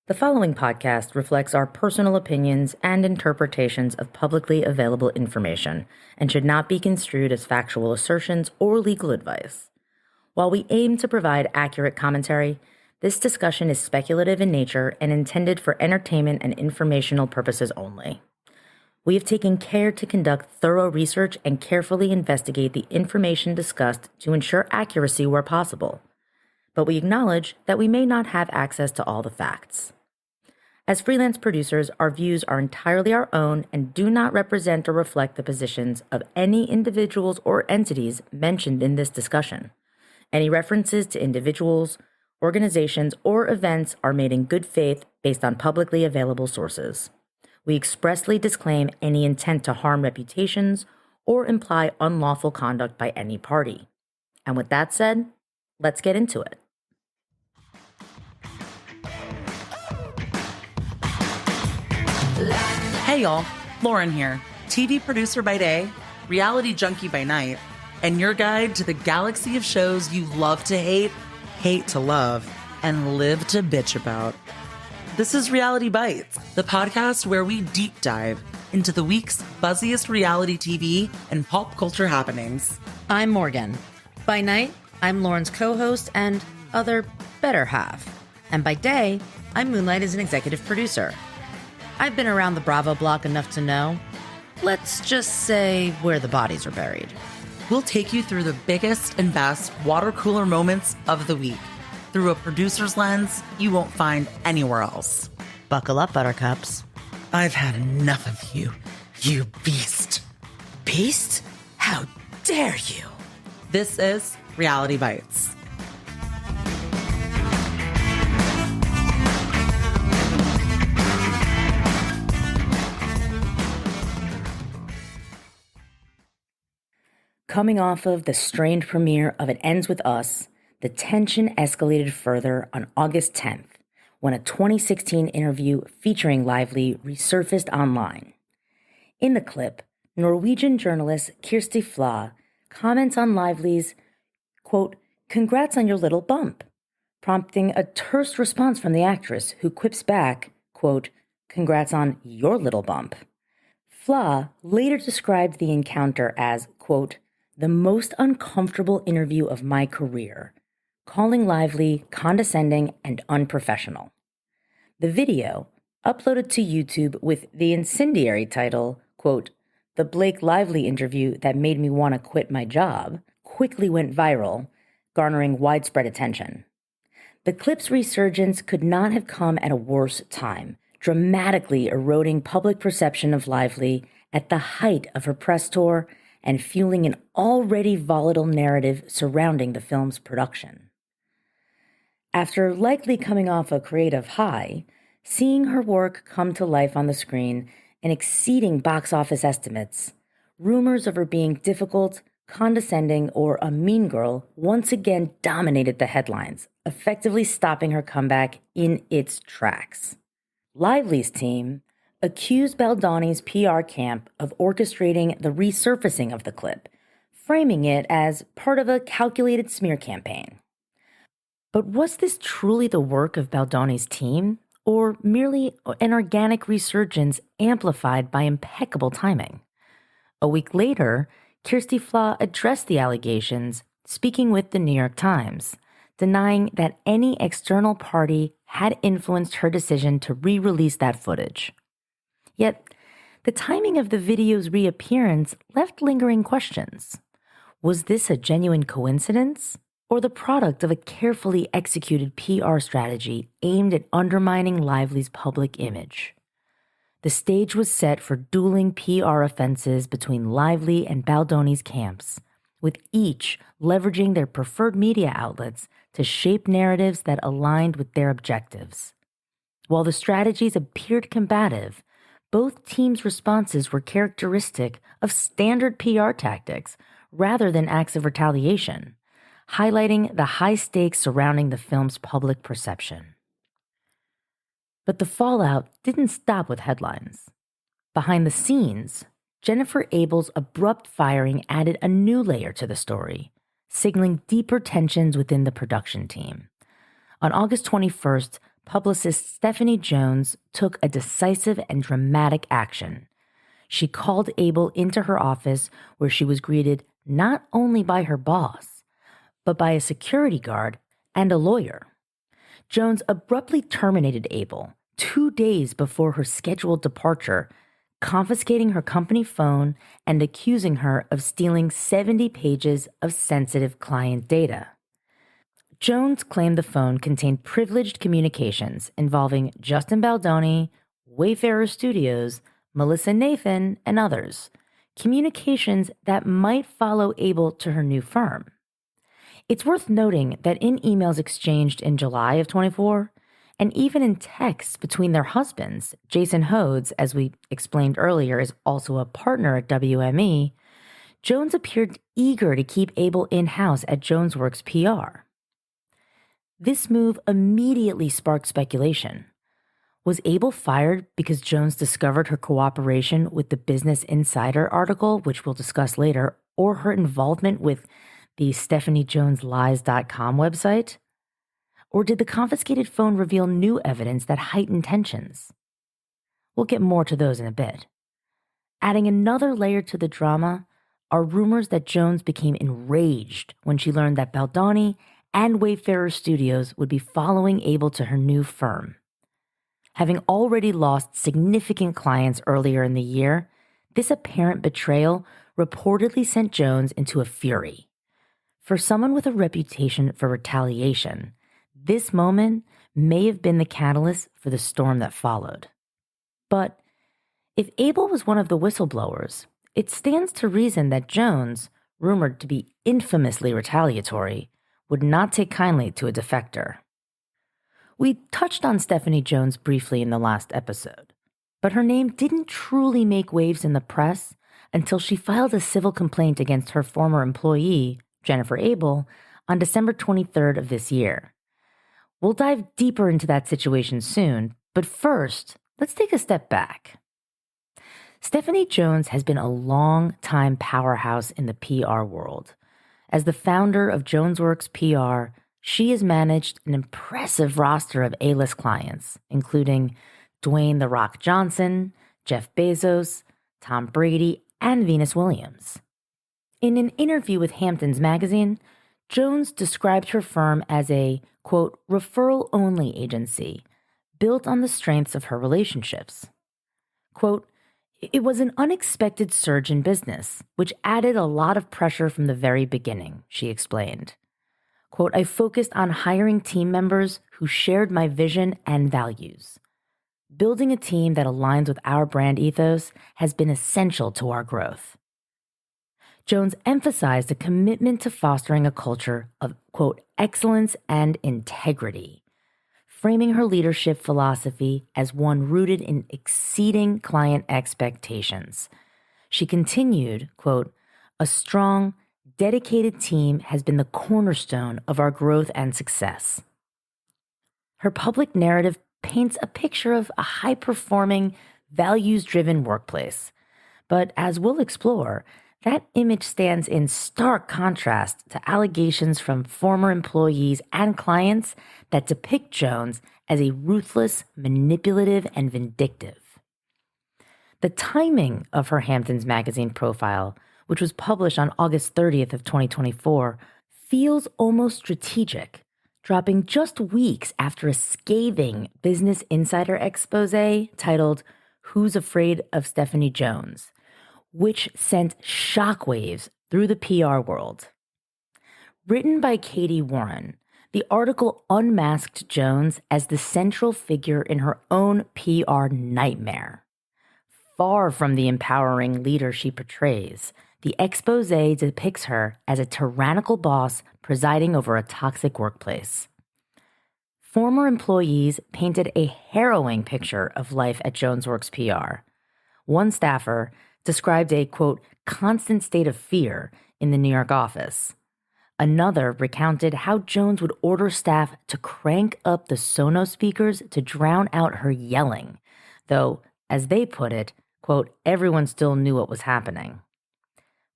The following podcast reflects our personal opinions and interpretations of publicly available information and should not be construed as factual assertions or legal advice. While we aim to provide accurate commentary, this discussion is speculative in nature and intended for entertainment and informational purposes only. We have taken care to conduct thorough research and carefully investigate the information discussed to ensure accuracy where possible, but we acknowledge that we may not have access to all the facts. As freelance producers, our views are entirely our own and do not represent or reflect the positions of any individuals or entities mentioned in this discussion. Any references to individuals, organizations, or events are made in good faith based on publicly available sources. We expressly disclaim any intent to harm reputations or imply unlawful conduct by any party. And with that said, let's get into it. Hey y'all, Lauren here, TV producer by day, reality junkie by night, and your guide to the galaxy of shows you love to hate, hate to love, and live to bitch about. This is Reality Bites, the podcast where we deep dive into the week's buzziest reality TV and pop culture happenings. I'm Morgan. By night, I'm Lauren's co-host and other better half. And by day, I moonlight as an executive producer. I've been around the Bravo block enough to know, let's just say, where the bodies are buried. We'll take you through the biggest and best water cooler moments of the week through a producer's lens you won't find anywhere else. Buckle up, buttercups. I've had enough of you, you beast. Beast? How dare you? This is Reality Bites. Coming off of the strained premiere of It Ends With Us, the tension escalated further on August 10th, when a 2016 interview featuring Lively resurfaced online. In the clip, Norwegian journalist Kirsti Fla comments on Lively's, quote, "Congrats on your little bump," prompting a terse response from the actress, who quips back, quote, "Congrats on your little bump." Fla later described the encounter as, quote, "the most uncomfortable interview of my career," calling Lively condescending and unprofessional. The video, uploaded to YouTube with the incendiary title, quote, "The Blake Lively interview that made me want to quit my job," quickly went viral, garnering widespread attention. The clip's resurgence could not have come at a worse time, dramatically eroding public perception of Lively at the height of her press tour and fueling an already volatile narrative surrounding the film's production. After likely coming off a creative high, seeing her work come to life on the screen and exceeding box office estimates, rumors of her being difficult, condescending, or a mean girl once again dominated the headlines, effectively stopping her comeback in its tracks. Lively's team accused Baldoni's PR camp of orchestrating the resurfacing of the clip, framing it as part of a calculated smear campaign. But was this truly the work of Baldoni's team, or merely an organic resurgence amplified by impeccable timing? A week later, Kirsti Fla addressed the allegations, speaking with the New York Times, denying that any external party had influenced her decision to re-release that footage. Yet, the timing of the video's reappearance left lingering questions. Was this a genuine coincidence, or the product of a carefully executed PR strategy aimed at undermining Lively's public image? The stage was set for dueling PR offenses between Lively and Baldoni's camps, with each leveraging their preferred media outlets to shape narratives that aligned with their objectives. While the strategies appeared combative, both teams' responses were characteristic of standard PR tactics rather than acts of retaliation, highlighting the high stakes surrounding the film's public perception. But the fallout didn't stop with headlines. Behind the scenes, Jennifer Abel's abrupt firing added a new layer to the story, signaling deeper tensions within the production team. On August 21st, publicist Stephanie Jones took a decisive and dramatic action. She called Abel into her office, where she was greeted not only by her boss, but by a security guard and a lawyer. Jones abruptly terminated Abel 2 days before her scheduled departure, confiscating her company phone and accusing her of stealing 70 pages of sensitive client data. Jones claimed the phone contained privileged communications involving Justin Baldoni, Wayfarer Studios, Melissa Nathan, and others, communications that might follow Abel to her new firm. It's worth noting that in emails exchanged in July of 24, and even in texts between their husbands, Jason Hodes, as we explained earlier, is also a partner at WME, Jones appeared eager to keep Abel in-house at JonesWorks PR. This move immediately sparked speculation. Was Abel fired because Jones discovered her cooperation with the Business Insider article, which we'll discuss later, or her involvement with the StephanieJonesLies.com website? Or did the confiscated phone reveal new evidence that heightened tensions? We'll get more to those in a bit. Adding another layer to the drama are rumors that Jones became enraged when she learned that Baldoni and Wayfarer Studios would be following Abel to her new firm. Having already lost significant clients earlier in the year, this apparent betrayal reportedly sent Jones into a fury. For someone with a reputation for retaliation, this moment may have been the catalyst for the storm that followed. But if Abel was one of the whistleblowers, it stands to reason that Jones, rumored to be infamously retaliatory, would not take kindly to a defector. We touched on Stephanie Jones briefly in the last episode, but her name didn't truly make waves in the press until she filed a civil complaint against her former employee, Jennifer Abel, on December 23rd of this year. We'll dive deeper into that situation soon, but first, let's take a step back. Stephanie Jones has been a long-time powerhouse in the PR world. As the founder of JonesWorks PR, she has managed an impressive roster of A-list clients, including Dwayne "The Rock" Johnson, Jeff Bezos, Tom Brady, and Venus Williams. In an interview with Hamptons magazine, Jones described her firm as a, quote, referral-only agency, built on the strengths of her relationships. Quote, it was an unexpected surge in business, which added a lot of pressure from the very beginning, she explained. Quote, I focused on hiring team members who shared my vision and values. Building a team that aligns with our brand ethos has been essential to our growth. Jones emphasized a commitment to fostering a culture of, quote, excellence and integrity, framing her leadership philosophy as one rooted in exceeding client expectations. She continued, quote, a strong, dedicated team has been the cornerstone of our growth and success. Her public narrative paints a picture of a high-performing, values-driven workplace. But as we'll explore, that image stands in stark contrast to allegations from former employees and clients that depict Jones as a ruthless, manipulative, and vindictive. The timing of her Hamptons magazine profile, which was published on August 30th of 2024, feels almost strategic, dropping just weeks after a scathing Business Insider expose titled Who's Afraid of Stephanie Jones?, which sent shockwaves through the PR world. Written by Katie Warren, the article unmasked Jones as the central figure in her own PR nightmare. Far from the empowering leader she portrays, the expose depicts her as a tyrannical boss presiding over a toxic workplace. Former employees painted a harrowing picture of life at JonesWorks PR. One staffer described a, quote, constant state of fear in the New York office. Another recounted how Jones would order staff to crank up the Sonos speakers to drown out her yelling, though, as they put it, quote, everyone still knew what was happening.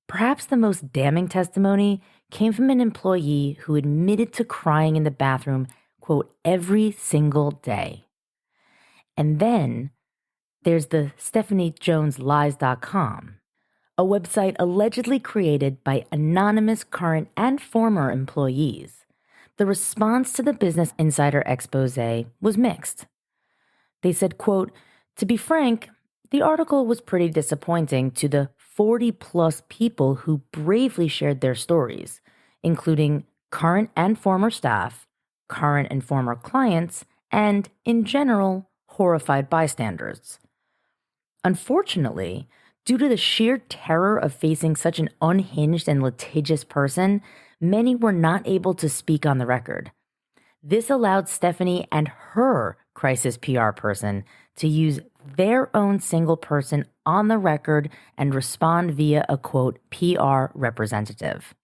Perhaps the most damning testimony came from an employee who admitted to crying in the bathroom quote, every single day. And then there's the StephanieJonesLies.com, a website allegedly created by anonymous current and former employees. The response to the Business Insider expose was mixed. They said, quote, to be frank, the article was pretty disappointing to the 40-plus people who bravely shared their stories, including current and former staff, current and former clients, and, in general, horrified bystanders. Unfortunately, due to the sheer terror of facing such an unhinged and litigious person, many were not able to speak on the record. This allowed Stephanie and her crisis PR person to use their own single person on the record and respond via a, quote, PR representative.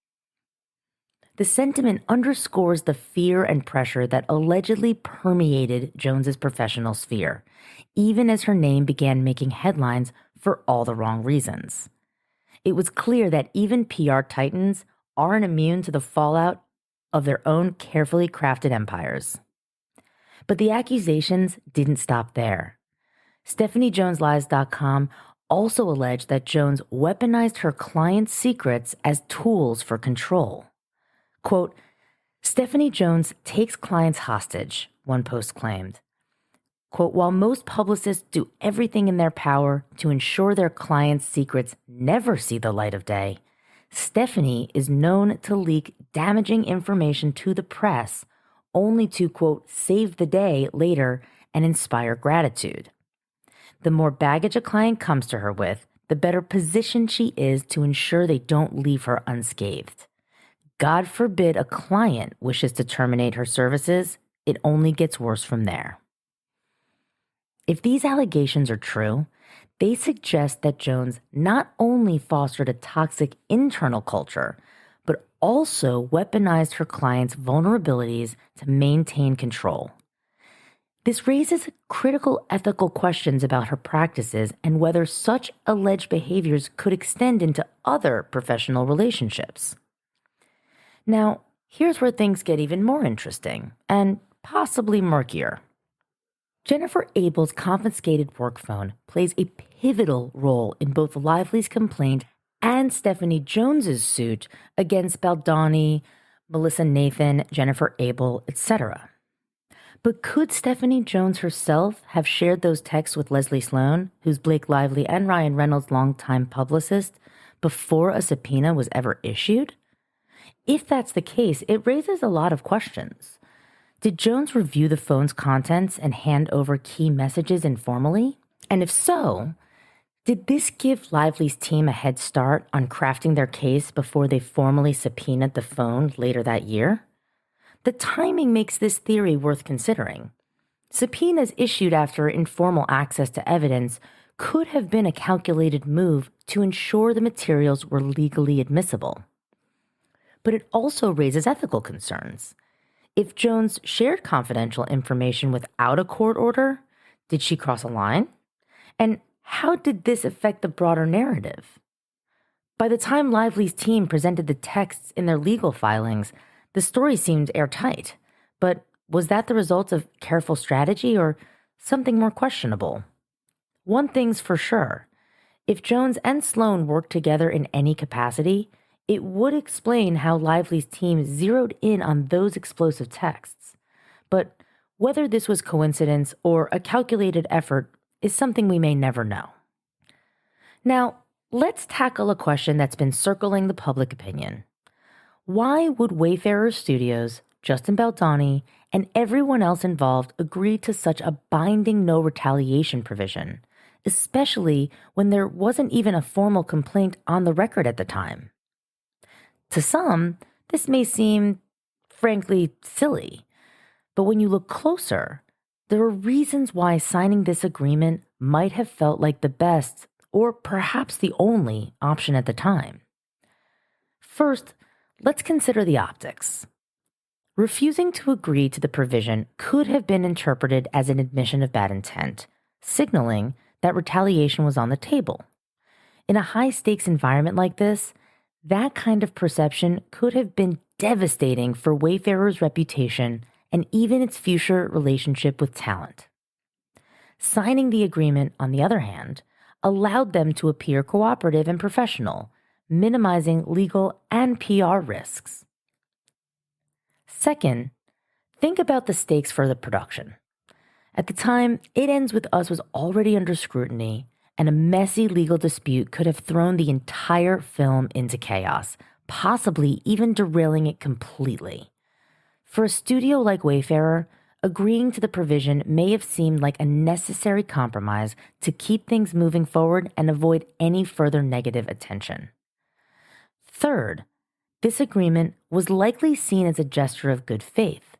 The sentiment underscores the fear and pressure that allegedly permeated Jones's professional sphere, even as her name began making headlines for all the wrong reasons. It was clear that even PR titans aren't immune to the fallout of their own carefully crafted empires. But the accusations didn't stop there. StephanieJonesLies.com also alleged that Jones weaponized her clients' secrets as tools for control. Quote, Stephanie Jones takes clients hostage, one post claimed. Quote, while most publicists do everything in their power to ensure their clients' secrets never see the light of day, Stephanie is known to leak damaging information to the press only to, quote, save the day later and inspire gratitude. The more baggage a client comes to her with, the better positioned she is to ensure they don't leave her unscathed. God forbid a client wishes to terminate her services, it only gets worse from there. If these allegations are true, they suggest that Jones not only fostered a toxic internal culture, but also weaponized her clients' vulnerabilities to maintain control. This raises critical ethical questions about her practices and whether such alleged behaviors could extend into other professional relationships. Now, here's where things get even more interesting and possibly murkier. Jennifer Abel's confiscated work phone plays a pivotal role in both Lively's complaint and Stephanie Jones's suit against Baldoni, Melissa Nathan, Jennifer Abel, etc. But could Stephanie Jones herself have shared those texts with Leslie Sloan, who's Blake Lively and Ryan Reynolds' longtime publicist, before a subpoena was ever issued? If that's the case, it raises a lot of questions. Did Jones review the phone's contents and hand over key messages informally? And if so, did this give Lively's team a head start on crafting their case before they formally subpoenaed the phone later that year? The timing makes this theory worth considering. Subpoenas issued after informal access to evidence could have been a calculated move to ensure the materials were legally admissible. But it also raises ethical concerns. If Jones shared confidential information without a court order, did she cross a line? And how did this affect the broader narrative? By the time Lively's team presented the texts in their legal filings, the story seemed airtight. But was that the result of careful strategy or something more questionable? One thing's for sure. If Jones and Sloan worked together in any capacity, it would explain how Lively's team zeroed in on those explosive texts. But whether this was coincidence or a calculated effort is something we may never know. Now, let's tackle a question that's been circling the public opinion. Why would Wayfarer Studios, Justin Baldoni, and everyone else involved agree to such a binding no retaliation provision, especially when there wasn't even a formal complaint on the record at the time? To some, this may seem, frankly, silly. But when you look closer, there are reasons why signing this agreement might have felt like the best, or perhaps the only, option at the time. First, let's consider the optics. Refusing to agree to the provision could have been interpreted as an admission of bad intent, signaling that retaliation was on the table. In a high-stakes environment like this, that kind of perception could have been devastating for Wayfarer's reputation and even its future relationship with talent. Signing the agreement, on the other hand, allowed them to appear cooperative and professional, minimizing legal and PR risks. Second, think about the stakes for the production. At the time, It Ends With Us was already under scrutiny, and a messy legal dispute could have thrown the entire film into chaos, possibly even derailing it completely. For a studio like Wayfarer, agreeing to the provision may have seemed like a necessary compromise to keep things moving forward and avoid any further negative attention. Third, this agreement was likely seen as a gesture of good faith.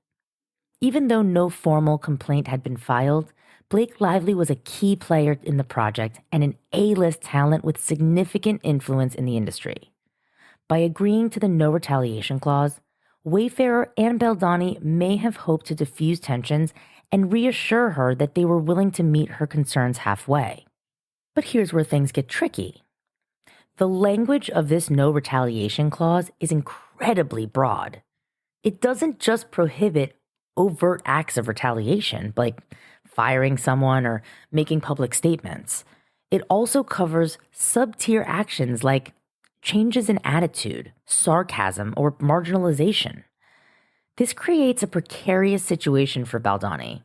Even though no formal complaint had been filed, Blake Lively was a key player in the project and an A-list talent with significant influence in the industry. By agreeing to the no retaliation clause, Wayfarer and Baldoni may have hoped to diffuse tensions and reassure her that they were willing to meet her concerns halfway. But here's where things get tricky. The language of this no retaliation clause is incredibly broad. It doesn't just prohibit overt acts of retaliation, like firing someone or making public statements. It also covers sub-tier actions like changes in attitude, sarcasm, or marginalization. This creates a precarious situation for Baldoni.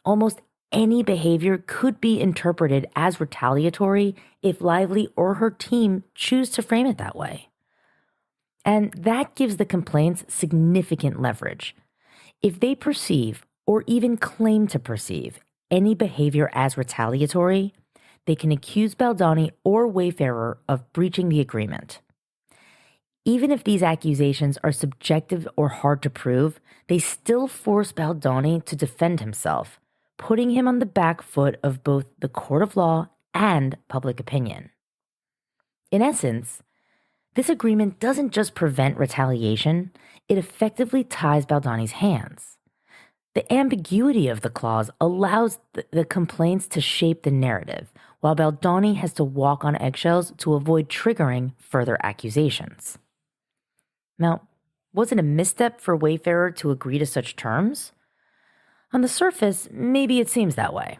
Almost any behavior could be interpreted as retaliatory if Lively or her team choose to frame it that way. And that gives the complaints significant leverage. If they perceive, or even claim to perceive, any behavior as retaliatory, they can accuse Baldoni or Wayfarer of breaching the agreement. Even if these accusations are subjective or hard to prove, they still force Baldoni to defend himself, putting him on the back foot of both the court of law and public opinion. In essence, this agreement doesn't just prevent retaliation, it effectively ties Baldoni's hands. The ambiguity of the clause allows the complaints to shape the narrative, while Baldoni has to walk on eggshells to avoid triggering further accusations. Now, was it a misstep for Wayfarer to agree to such terms? On the surface, maybe it seems that way.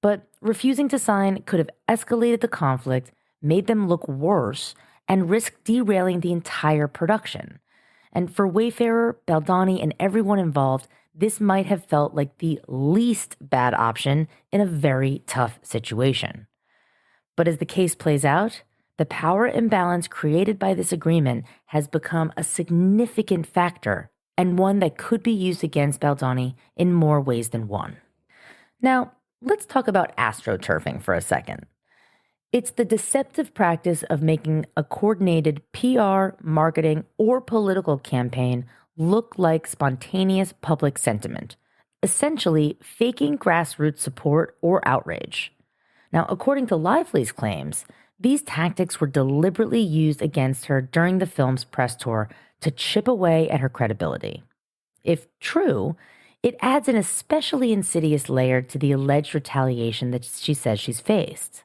But refusing to sign could have escalated the conflict, made them look worse, and risked derailing the entire production. And for Wayfarer, Baldoni, and everyone involved, this might have felt like the least bad option in a very tough situation. But as the case plays out, the power imbalance created by this agreement has become a significant factor and one that could be used against Baldoni in more ways than one. Now, let's talk about astroturfing for a second. It's the deceptive practice of making a coordinated PR, marketing, or political campaign look like spontaneous public sentiment, essentially faking grassroots support or outrage. Now, according to Lively's claims, these tactics were deliberately used against her during the film's press tour to chip away at her credibility. If true, it adds an especially insidious layer to the alleged retaliation that she says she's faced.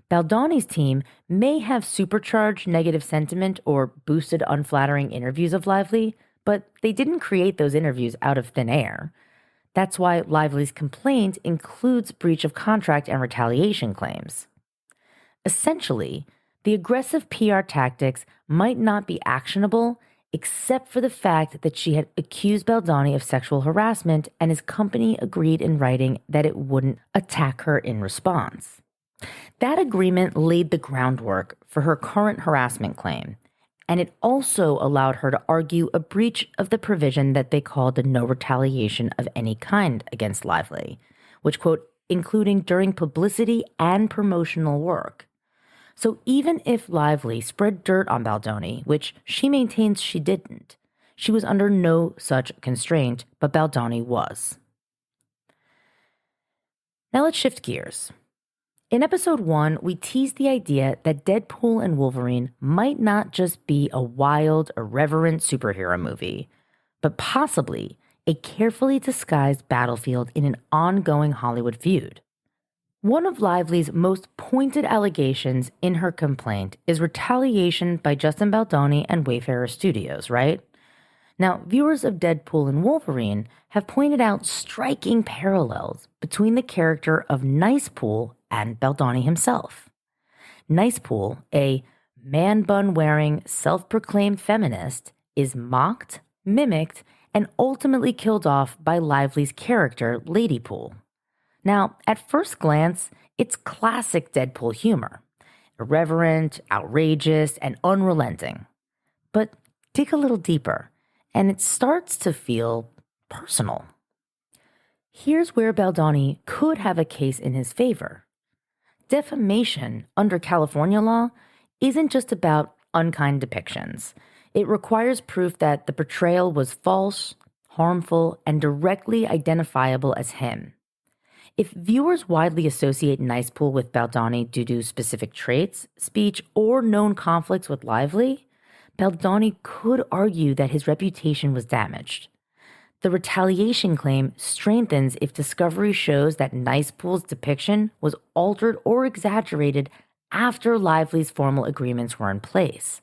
Baldoni's team may have supercharged negative sentiment or boosted unflattering interviews of Lively, but they didn't create those interviews out of thin air. That's why Lively's complaint includes breach of contract and retaliation claims. Essentially, the aggressive PR tactics might not be actionable except for the fact that she had accused Baldoni of sexual harassment and his company agreed in writing that it wouldn't attack her in response. That agreement laid the groundwork for her current harassment claim, and it also allowed her to argue a breach of the provision that they called the no retaliation of any kind against Lively, which, quote, including during publicity and promotional work. So even if Lively spread dirt on Baldoni, which she maintains she didn't, she was under no such constraint, but Baldoni was. Now let's shift gears. In episode 1, we teased the idea that Deadpool and Wolverine might not just be a wild, irreverent superhero movie, but possibly a carefully disguised battlefield in an ongoing Hollywood feud. One of Lively's most pointed allegations in her complaint is retaliation by Justin Baldoni and Wayfarer Studios, right? Now, viewers of Deadpool and Wolverine have pointed out striking parallels between the character of Nicepool and Baldoni himself. Nicepool, a man bun wearing, self proclaimed feminist, is mocked, mimicked, and ultimately killed off by Lively's character, Ladypool. Now, at first glance, it's classic Deadpool humor irreverent, outrageous, and unrelenting. But dig a little deeper, and it starts to feel personal. Here's where Baldoni could have a case in his favor. Defamation under California law isn't just about unkind depictions. It requires proof that the portrayal was false, harmful, and directly identifiable as him. If viewers widely associate Nicepool with Baldoni due to specific traits, speech, or known conflicts with Lively, Baldoni could argue that his reputation was damaged. The retaliation claim strengthens if discovery shows that Nicepool's depiction was altered or exaggerated after Lively's formal agreements were in place,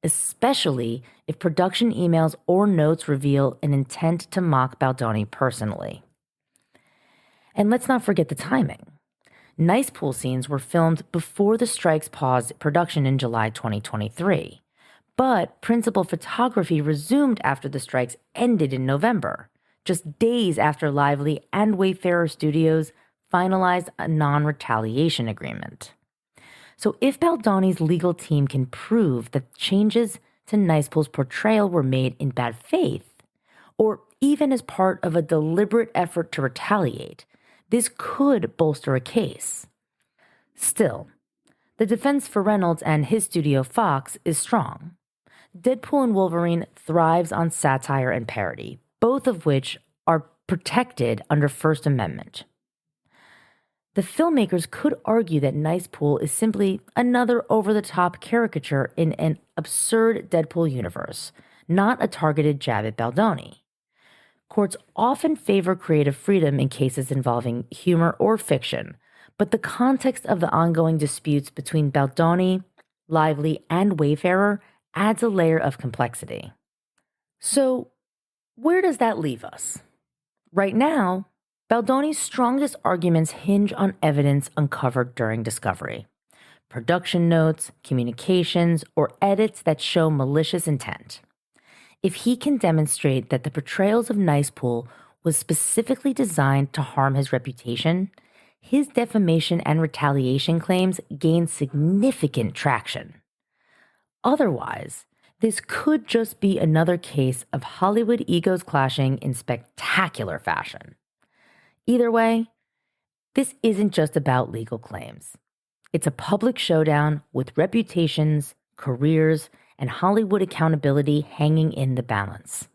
especially if production emails or notes reveal an intent to mock Baldoni personally. And let's not forget the timing. Nicepool scenes were filmed before the strikes paused production in July 2023. But principal photography resumed after the strikes ended in November, just days after Lively and Wayfarer Studios finalized a non-retaliation agreement. So if Baldoni's legal team can prove that changes to Nicepool's portrayal were made in bad faith, or even as part of a deliberate effort to retaliate, this could bolster a case. Still, the defense for Reynolds and his studio Fox is strong. Deadpool and Wolverine thrives on satire and parody, both of which are protected under First Amendment. The filmmakers could argue that Nicepool is simply another over-the-top caricature in an absurd Deadpool universe, not a targeted jab at Baldoni. Courts often favor creative freedom in cases involving humor or fiction, but the context of the ongoing disputes between Baldoni, Lively, and Wayfarer adds a layer of complexity. So, where does that leave us? Right now, Baldoni's strongest arguments hinge on evidence uncovered during discovery. Production notes, communications, or edits that show malicious intent. If he can demonstrate that the portrayals of Nicepool was specifically designed to harm his reputation, his defamation and retaliation claims gain significant traction. Otherwise, this could just be another case of Hollywood egos clashing in spectacular fashion. Either way, this isn't just about legal claims. It's a public showdown with reputations, careers, and Hollywood accountability hanging in the balance.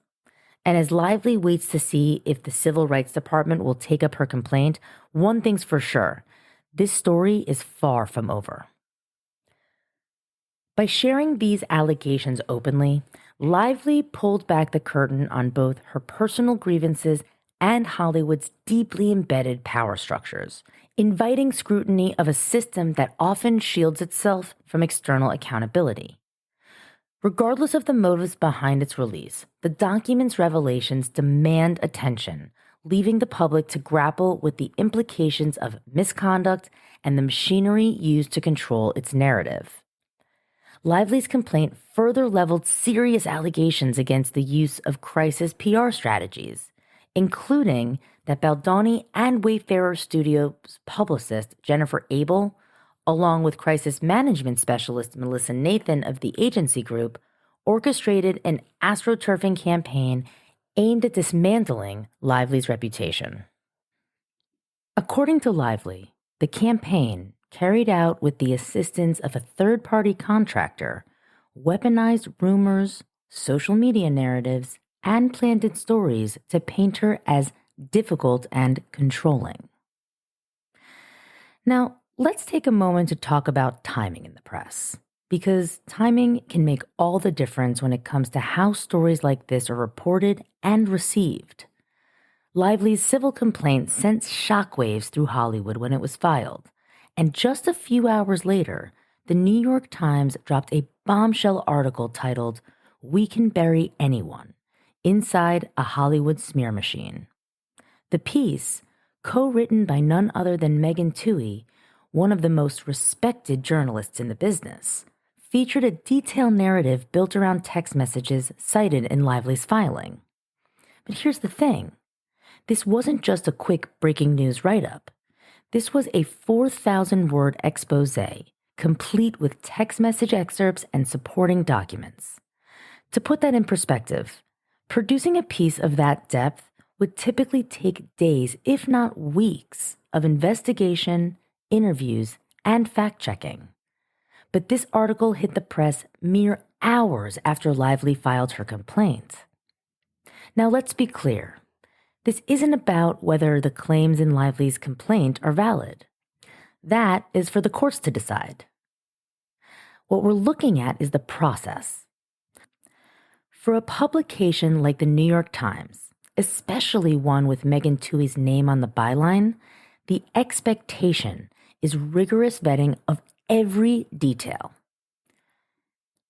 And as Lively waits to see if the Civil Rights Department will take up her complaint, one thing's for sure, this story is far from over. By sharing these allegations openly, Lively pulled back the curtain on both her personal grievances and Hollywood's deeply embedded power structures, inviting scrutiny of a system that often shields itself from external accountability. Regardless of the motives behind its release, the document's revelations demand attention, leaving the public to grapple with the implications of misconduct and the machinery used to control its narrative. Lively's complaint further leveled serious allegations against the use of crisis PR strategies, including that Baldoni and Wayfarer Studios publicist Jennifer Abel, along with crisis management specialist Melissa Nathan of the agency group, orchestrated an astroturfing campaign aimed at dismantling Lively's reputation. According to Lively, the campaign, carried out with the assistance of a third-party contractor, weaponized rumors, social media narratives, and planted stories to paint her as difficult and controlling. Now, let's take a moment to talk about timing in the press, because timing can make all the difference when it comes to how stories like this are reported and received. Lively's civil complaint sent shockwaves through Hollywood when it was filed, and just a few hours later, the New York Times dropped a bombshell article titled, "We Can Bury Anyone," Inside a Hollywood Smear Machine. The piece, co-written by none other than Megan Twohey, one of the most respected journalists in the business, featured a detailed narrative built around text messages cited in Lively's filing. But here's the thing. This wasn't just a quick breaking news write-up. This was a 4,000-word expose, complete with text message excerpts and supporting documents. To put that in perspective, producing a piece of that depth would typically take days, if not weeks, of investigation, interviews, and fact-checking. But this article hit the press mere hours after Lively filed her complaint. Now let's be clear. This isn't about whether the claims in Lively's complaint are valid. That is for the courts to decide. What we're looking at is the process. For a publication like the New York Times, especially one with Megan Twohey's name on the byline, the expectation is rigorous vetting of every detail.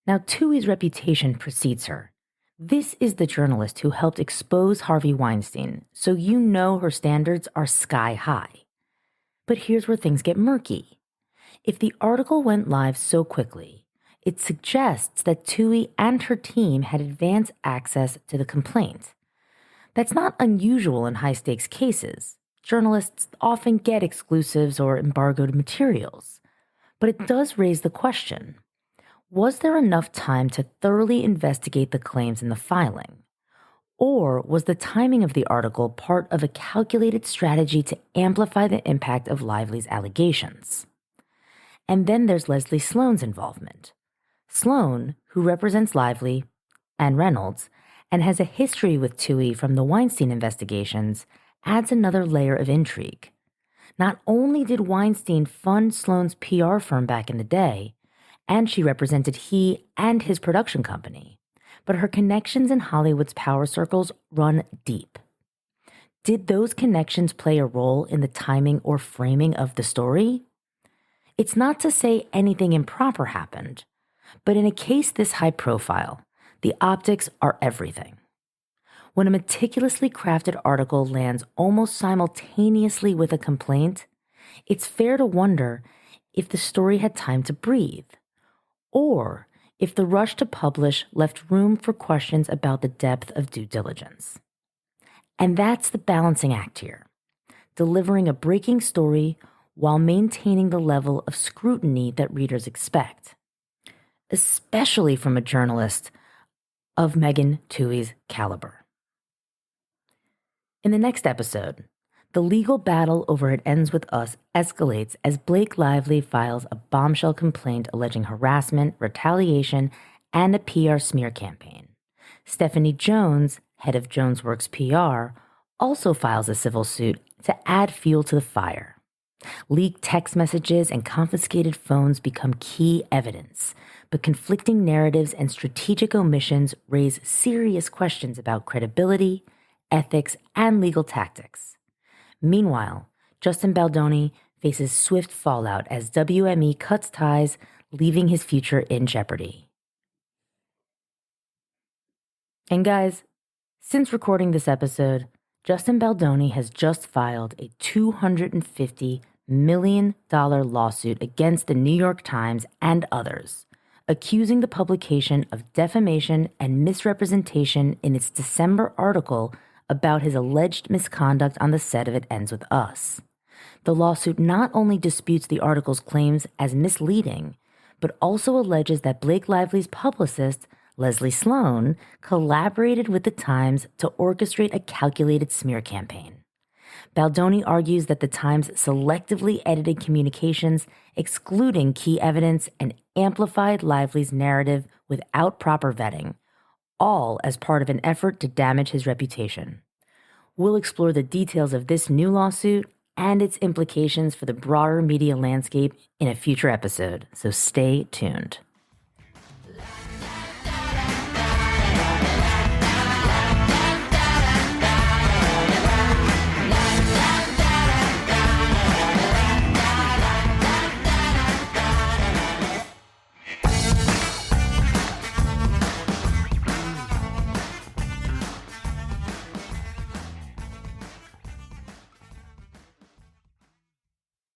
Now, Twohey's reputation precedes her. This is the journalist who helped expose Harvey Weinstein, so you know her standards are sky high. But here's where things get murky. If the article went live so quickly, it suggests that Twohey and her team had advance access to the complaint. That's not unusual in high-stakes cases. Journalists often get exclusives or embargoed materials. But it does raise the question. Was there enough time to thoroughly investigate the claims in the filing? Or was the timing of the article part of a calculated strategy to amplify the impact of Lively's allegations? And then there's Leslie Sloan's involvement. Sloan, who represents Lively and Reynolds, and has a history with Twohey from the Weinstein investigations, adds another layer of intrigue. Not only did Weinstein fund Sloan's PR firm back in the day, and she represented he and his production company, but her connections in Hollywood's power circles run deep. Did those connections play a role in the timing or framing of the story? It's not to say anything improper happened, but in a case this high profile, the optics are everything. When a meticulously crafted article lands almost simultaneously with a complaint, it's fair to wonder if the story had time to breathe, or if the rush to publish left room for questions about the depth of due diligence. And that's the balancing act here, delivering a breaking story while maintaining the level of scrutiny that readers expect, especially from a journalist of Megan Twohey's caliber. In the next episode, the legal battle over It Ends With Us escalates as Blake Lively files a bombshell complaint alleging harassment, retaliation, and a PR smear campaign. Stephanie Jones, head of JonesWorks PR, also files a civil suit to add fuel to the fire. Leaked text messages and confiscated phones become key evidence, but conflicting narratives and strategic omissions raise serious questions about credibility, ethics, and legal tactics. Meanwhile, Justin Baldoni faces swift fallout as WME cuts ties, leaving his future in jeopardy. And guys, since recording this episode, Justin Baldoni has just filed a $250 million lawsuit against the New York Times and others, accusing the publication of defamation and misrepresentation in its December article about his alleged misconduct on the set of It Ends With Us. The lawsuit not only disputes the article's claims as misleading, but also alleges that Blake Lively's publicist, Leslie Sloan, collaborated with the Times to orchestrate a calculated smear campaign. Baldoni argues that the Times selectively edited communications, excluding key evidence, and amplified Lively's narrative without proper vetting, all as part of an effort to damage his reputation. We'll explore the details of this new lawsuit and its implications for the broader media landscape in a future episode, so stay tuned.